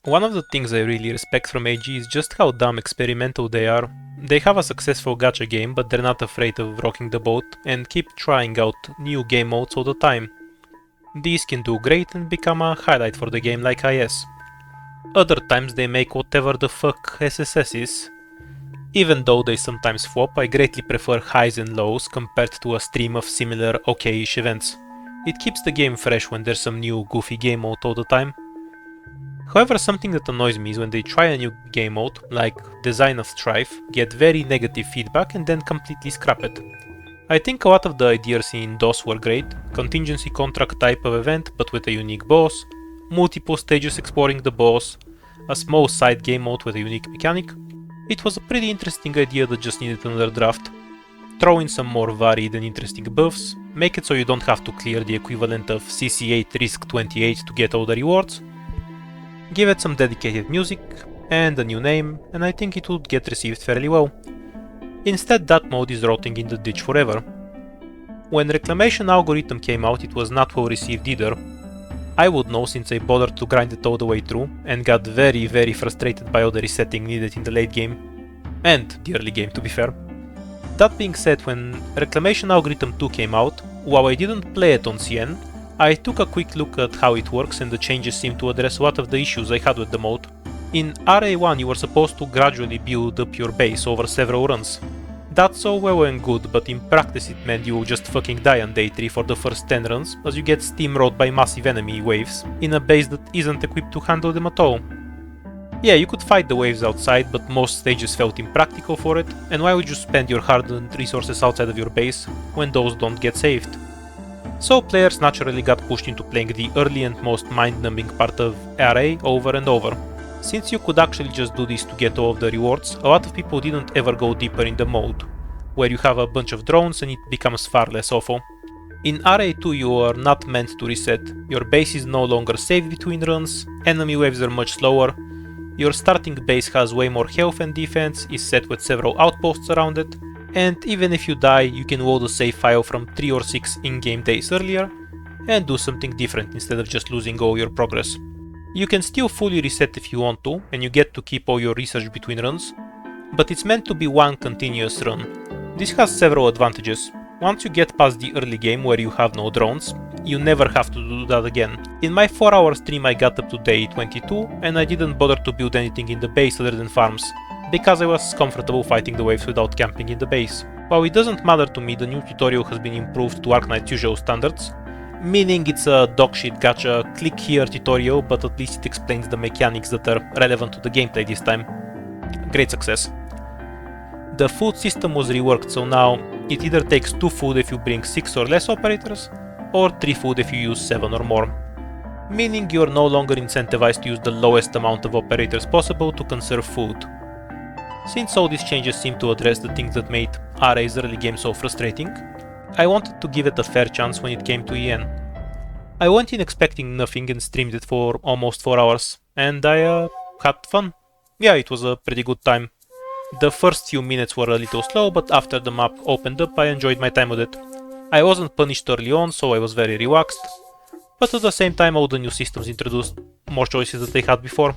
One of the things I really respect from AG is just how dumb experimental they are. They have a successful gacha game, but they're not afraid of rocking the boat and keep trying out new game modes all the time. These can do great and become a highlight for the game like IS. Other times they make whatever the fuck SSS is. Even though they sometimes flop, I greatly prefer highs and lows compared to a stream of similar okay-ish events. It keeps the game fresh when there's some new goofy game mode all the time. However, something that annoys me is when they try a new game mode, like Design of Strife, get very negative feedback and then completely scrap it. I think a lot of the ideas in DOS were great, contingency contract type of event but with a unique boss, multiple stages exploring the boss, a small side game mode with a unique mechanic. It was a pretty interesting idea that just needed another draft. Throw in some more varied and interesting buffs, make it so you don't have to clear the equivalent of CC8 Risk 28 to get all the rewards, give it some dedicated music and a new name, and I think it would get received fairly well. Instead, that mode is rotting in the ditch forever. When Reclamation algorithm came out, it was not well received either. I would know since I bothered to grind it all the way through and got very frustrated by all the resetting needed in the late game. And the early game, to be fair. That being said, when Reclamation Algorithm 2 came out, while I didn't play it on CN, I took a quick look at how it works and the changes seem to address a lot of the issues I had with the mode. In RA1 you were supposed to gradually build up your base over several runs. That's all well and good, but in practice it meant you will just fucking die on day 3 for the first 10 runs, as you get steamrolled by massive enemy waves, in a base that isn't equipped to handle them at all. Yeah, you could fight the waves outside, but most stages felt impractical for it, and why would you spend your hard-earned resources outside of your base, when those don't get saved? So players naturally got pushed into playing the early and most mind-numbing part of RA over and over. Since you could actually just do this to get all of the rewards, a lot of people didn't ever go deeper in the mode, where you have a bunch of drones and it becomes far less awful. In RA2 you are not meant to reset, your base is no longer saved between runs, enemy waves are much slower, your starting base has way more health and defense, is set with several outposts around it, and even if you die you can load a save file from 3 or 6 in-game days earlier and do something different instead of just losing all your progress. You can still fully reset if you want to, and you get to keep all your research between runs, but it's meant to be one continuous run. This has several advantages. Once you get past the early game where you have no drones, you never have to do that again. In my 4-hour stream I got up to day 22 and I didn't bother to build anything in the base other than farms, because I was comfortable fighting the waves without camping in the base. While it doesn't matter to me, the new tutorial has been improved to Arknight's usual standards, meaning it's a dogshit gacha click here tutorial, but at least it explains the mechanics that are relevant to the gameplay this time. Great success. The food system was reworked, so now it either takes 2 food if you bring 6 or less operators, or 3 food if you use 7 or more. Meaning you're no longer incentivized to use the lowest amount of operators possible to conserve food. Since all these changes seem to address the things that made RA's early game so frustrating, I wanted to give it a fair chance when it came to EN. I went in expecting nothing and streamed it for almost 4 hours, and I had fun. Yeah, it was a pretty good time. The first few minutes were a little slow, but after the map opened up I enjoyed my time with it. I wasn't punished early on, so I was very relaxed, but at the same time all the new systems introduced more choices that they had before.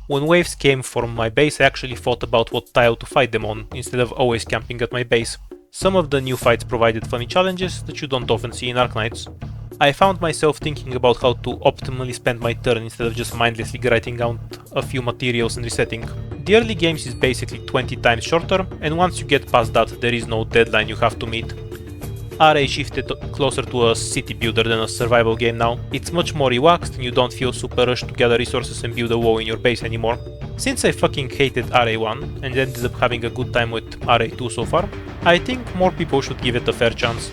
When waves came from my base I actually thought about what tile to fight them on, instead of always camping at my base. Some of the new fights provided funny challenges that you don't often see in Arknights. I found myself thinking about how to optimally spend my turn instead of just mindlessly grinding out a few materials and resetting. The early games is basically 20 times shorter, and once you get past that there is no deadline you have to meet. RA shifted closer to a city builder than a survival game now. It's much more relaxed and you don't feel super rushed to gather resources and build a wall in your base anymore. Since I fucking hated RA1 and ended up having a good time with RA2 so far, I think more people should give it a fair chance.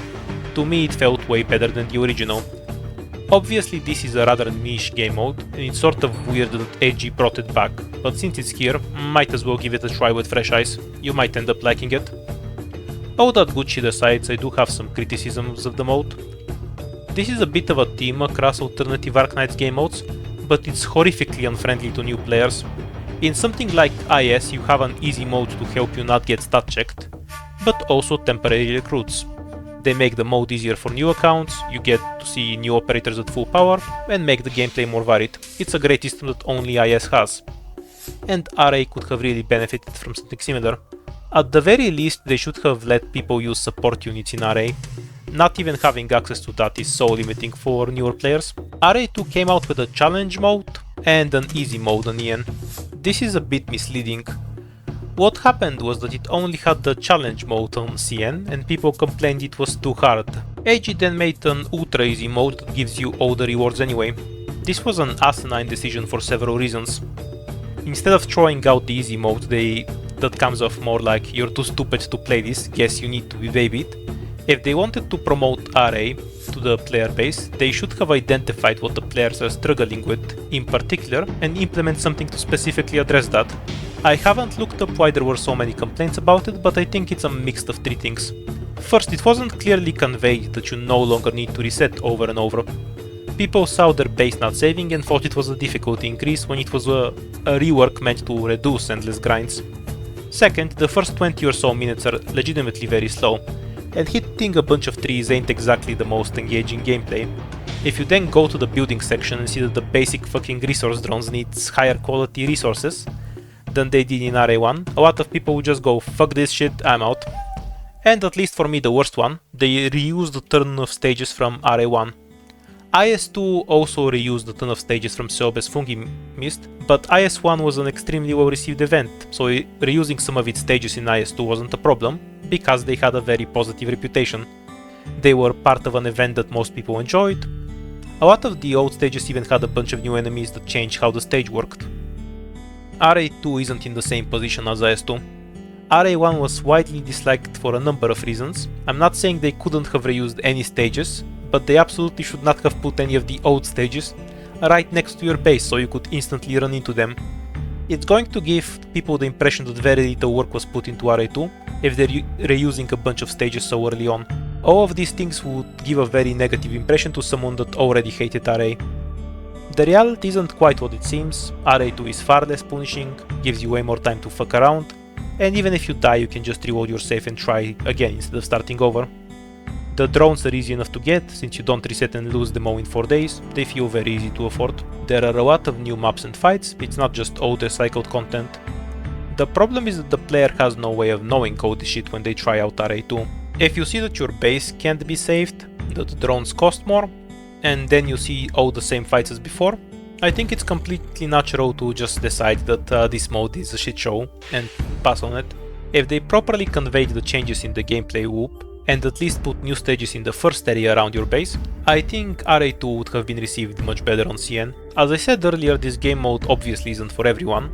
To me it felt way better than the original. Obviously this is a rather niche game mode and it's sort of weird that AG brought it back, but since it's here, might as well give it a try with fresh eyes. You might end up liking it. All that good shit aside, I do have some criticisms of the mode. This is a bit of a theme across alternative Arknights game modes, but it's horrifically unfriendly to new players. In something like IS you have an easy mode to help you not get stat checked, but also temporary recruits. They make the mode easier for new accounts, you get to see new operators at full power, and make the gameplay more varied. It's a great system that only IS has. And RA could have really benefited from something similar. At the very least, they should have let people use support units in RA. Not even having access to that is so limiting for newer players. RA2 came out with a challenge mode and an easy mode on EN. This is a bit misleading. What happened was that it only had the challenge mode on CN and people complained it was too hard. AG then made an ultra easy mode that gives you all the rewards anyway. This was an asinine decision for several reasons. Instead of throwing out the easy mode, that comes off more like you're too stupid to play this, guess you need to be babied. If they wanted to promote RA to the player base, they should have identified what the players are struggling with in particular and implement something to specifically address that. I haven't looked up why there were so many complaints about it, but I think it's a mix of three things. First, it wasn't clearly conveyed that you no longer need to reset over and over. People saw their base not saving and thought it was a difficulty increase when it was a rework meant to reduce endless grinds. Second, the first 20 or so minutes are legitimately very slow, and hitting a bunch of trees ain't exactly the most engaging gameplay. If you then go to the building section and see that the basic fucking resource drones needs higher quality resources than they did in RA1, a lot of people would just go, fuck this shit, I'm out. And at least for me the worst one, they reused a ton of stages from RA1. IS2 also reused a ton of stages from Seob's Fungi Mist, but IS1 was an extremely well received event, so reusing some of its stages in IS2 wasn't a problem, because they had a very positive reputation. They were part of an event that most people enjoyed. A lot of the old stages even had a bunch of new enemies that changed how the stage worked. RA2 isn't in the same position as IS2. RA1 was widely disliked for a number of reasons. I'm not saying they couldn't have reused any stages, but they absolutely should not have put any of the old stages right next to your base so you could instantly run into them. It's going to give people the impression that very little work was put into RA2 if they're reusing a bunch of stages so early on. All of these things would give a very negative impression to someone that already hated RA. The reality isn't quite what it seems. RA2 is far less punishing, gives you way more time to fuck around, and even if you die you can just reload your save and try again instead of starting over. The drones are easy enough to get, since you don't reset and lose them all in 4 days, they feel very easy to afford. There are a lot of new maps and fights, it's not just old recycled content. The problem is that the player has no way of knowing all this shit when they try out RA2. If you see that your base can't be saved, that the drones cost more, and then you see all the same fights as before, I think it's completely natural to just decide that this mode is a shit show and pass on it. If they properly conveyed the changes in the gameplay loop, and at least put new stages in the first area around your base, I think RA2 would have been received much better on CN. As I said earlier, this game mode obviously isn't for everyone,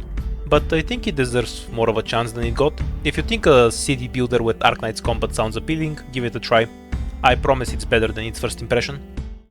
but I think it deserves more of a chance than it got. If you think a city builder with Arknight's combat sounds appealing, give it a try. I promise it's better than its first impression.